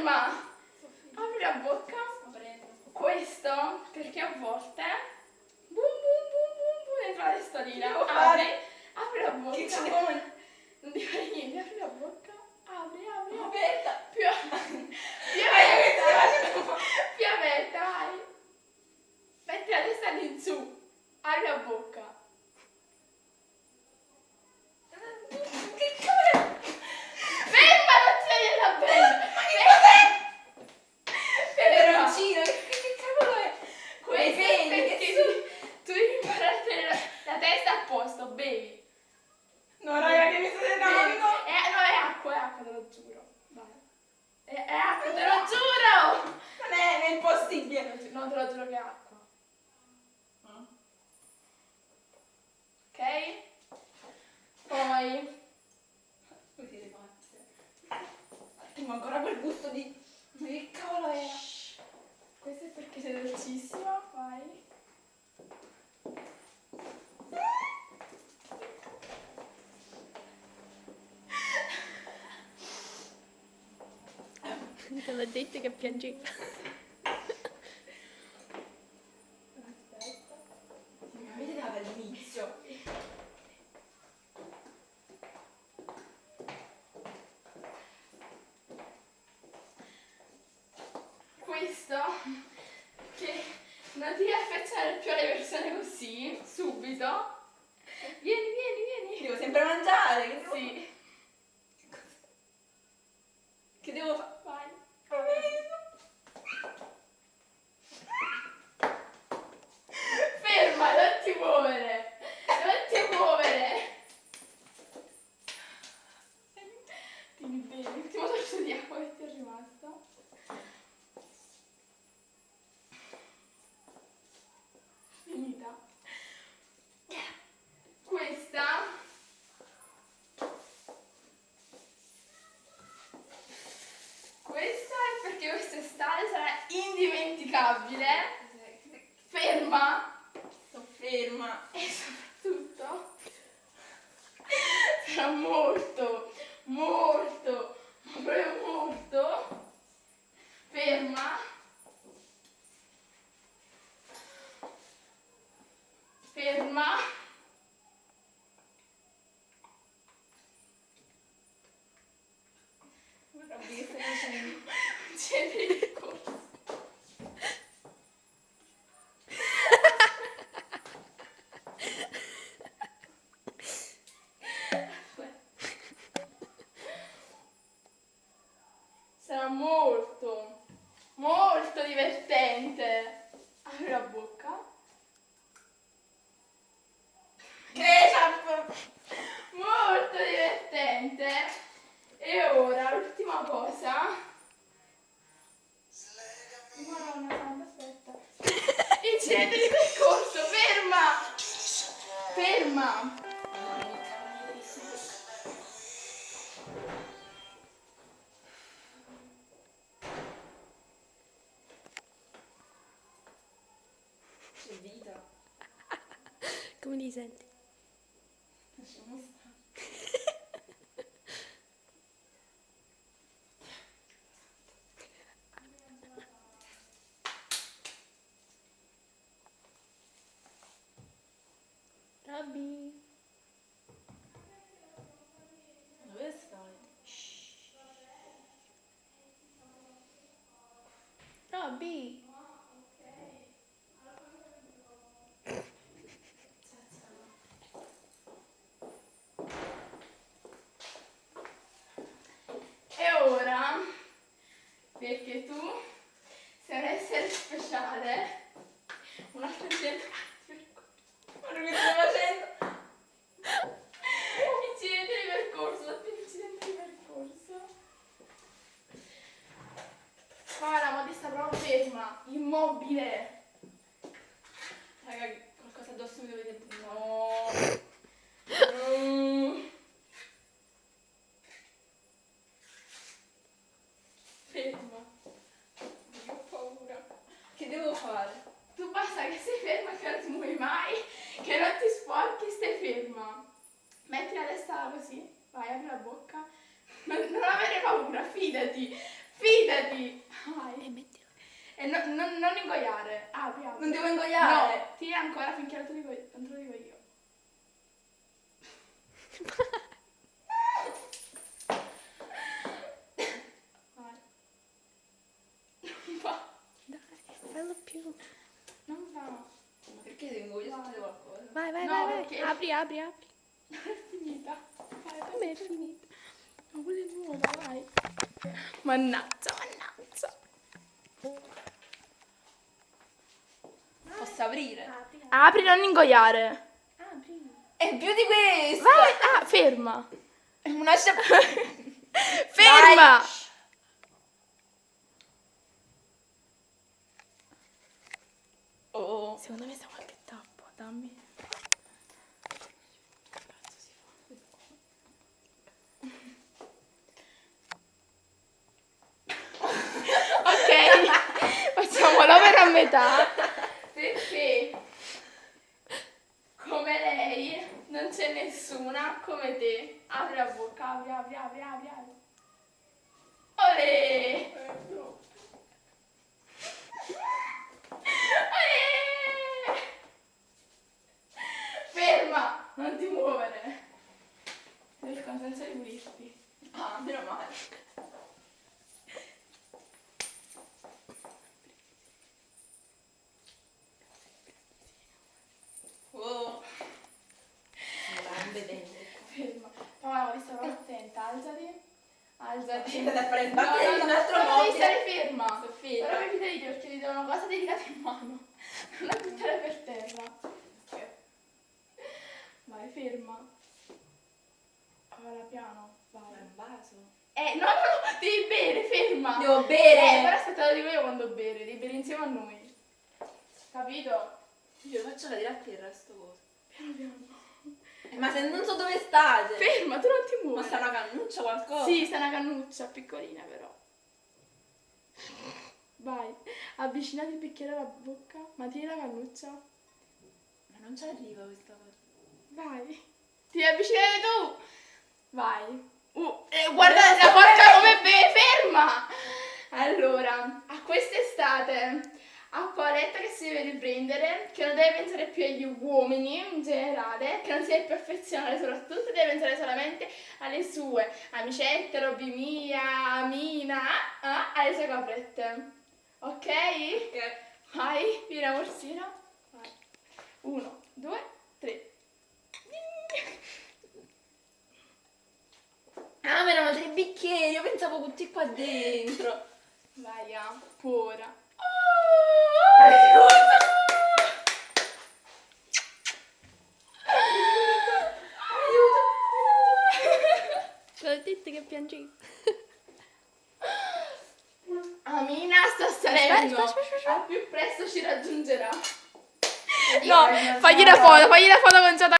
Ferma! Apri la bocca. Questo perché a volte boom boom boom boom boom dentro la testolina. Apri la bocca. Che ci devo... Non devi fare niente, apri la bocca. Apri. Aperta. Più aperta, vai. Metti la testa in su. Apri la bocca. Che cavolo! Ferma, non ti devi andare bene. Ma che cos'è? Ferma. Peperoncino, che cavolo è? Quei Questo è peli, perché che tu devi imparare a tenere la testa a posto, bevi. No, raga, che mi state dando? No, è acqua, te lo giuro. Vai. È acqua, te lo giuro! Non è impossibile. No, te lo giuro che è acqua. Ok? Poi Voi siete pazze. Tengo ancora quel gusto di... Ma che cavolo era? questo è perché sei dolcissima, vai. Te l'ho detto che piangeva. Aspetta. Mi avete dato all'inizio. Questo che non ti devi affezionare più alle persone così, subito. Vieni. Devo sempre mangiare. Che devo... Sì, Che devo fare? vai. Ferma, non ti muovere. Tieni bene, l'ultimo sorso di acqua che ti è rimasto. Finita. Questa è perché quest'estate sarà indimenticabile. Ferma. Sto ferma. E soprattutto sarà molto, ma proprio molto ferma. Robby, che stai facendo? C'è del corso. Sarà molto divertente. Apri la bocca. Ketchup! Molto divertente. E ora l'ultima cosa. Madonna santa, aspetta. Incidente di percorso, ferma. C'è vita. Come li senti? Lasciamo stare. Robby. Dove stai? Robby. E ora, perché tu sei un essere speciale, un altro incidente di percorso. Guarda che stai facendo? Incidente di percorso, datti incidente di percorso. Para, ma ti sta proprio ferma, immobile. Raga, qualcosa addosso mi dovete buttare. No. Ferma. Ho paura. Che devo fare? Tu basta che sei ferma, che non ti muovi mai, che non ti sporchi, stai ferma. Metti la testa così, vai, apri la bocca. Non avere paura, fidati. Alzati. Vai. Mettilo. E non ingoiare. Apri, apri. Non devo ingoiare. No, tira ancora finché non te lo dico io. Vai. Non va. Dai, fallo più. Non va. Ma perché devo ingoiare tutte qualcosa? Vai, vai, No, vai, vai. perché- Apri, apri, apri. Non è finita. Vai, Come è finito? ma quella è nuova, vai. Mannaggia, mannaggia. Posso aprire? Apri, Apri, non ingoiare. apri. È più di questo! Vai, ferma. È una Ferma. Oh. Secondo me sta qualche tappo, dammi. Ok, facciamo l'opera a metà perché come lei non c'è nessuna come te. Apri la bocca, apri, apri, apri, apri, apri. Olè! Olè! Ferma, non ti muovere. Devi il consenso di pulirti. Ah, meno male. Oh. Non vedendo. Ferma. Paola, devi stare attenta, alzati. Alzati. Andate a fare il No, battito no, di un no, altro no, devi mobile. stare ferma. Sto ferma. Però mi fidati perché ti do una cosa delicata in mano. Non la buttare per terra. Ok. Vai, ferma. Paola, piano. Ma è Vai. un vaso. No, no, no, devi bere, ferma. Devo bere. Però aspetta, lo dico io quando bere, devi bere insieme a noi. Capito? Io faccio cadere a terra sto coso. Piano piano. Ma se non so dove state. Ferma, tu non ti Ma muovi. sta una cannuccia qualcosa? Sì, sta una cannuccia, piccolina però. Vai, avvicinati il bicchiere alla bocca, ma tieni la cannuccia. Ma non ci arriva questa cosa. Vai, ti devi avvicinare tu. Vai. Guarda la porca come ferma. Allora, a quest'estate, a Paoletta che si deve riprendere, che non deve pensare più agli uomini in generale, che non si deve più affezionare soprattutto, deve pensare solamente alle sue amicette, Robby mia, Mina, alle sue caprette. Ok? Ok. Vai, vieni la morsina. Vai. 1, 2, 3. Ah, ma erano 3 bicchieri, io pensavo tutti qua dentro. Vai, ora. Te l'ho detto che piangevi. Amina sta salendo. Aspetta. Al più presto ci raggiungerà. No, Fagli la foto con Giada.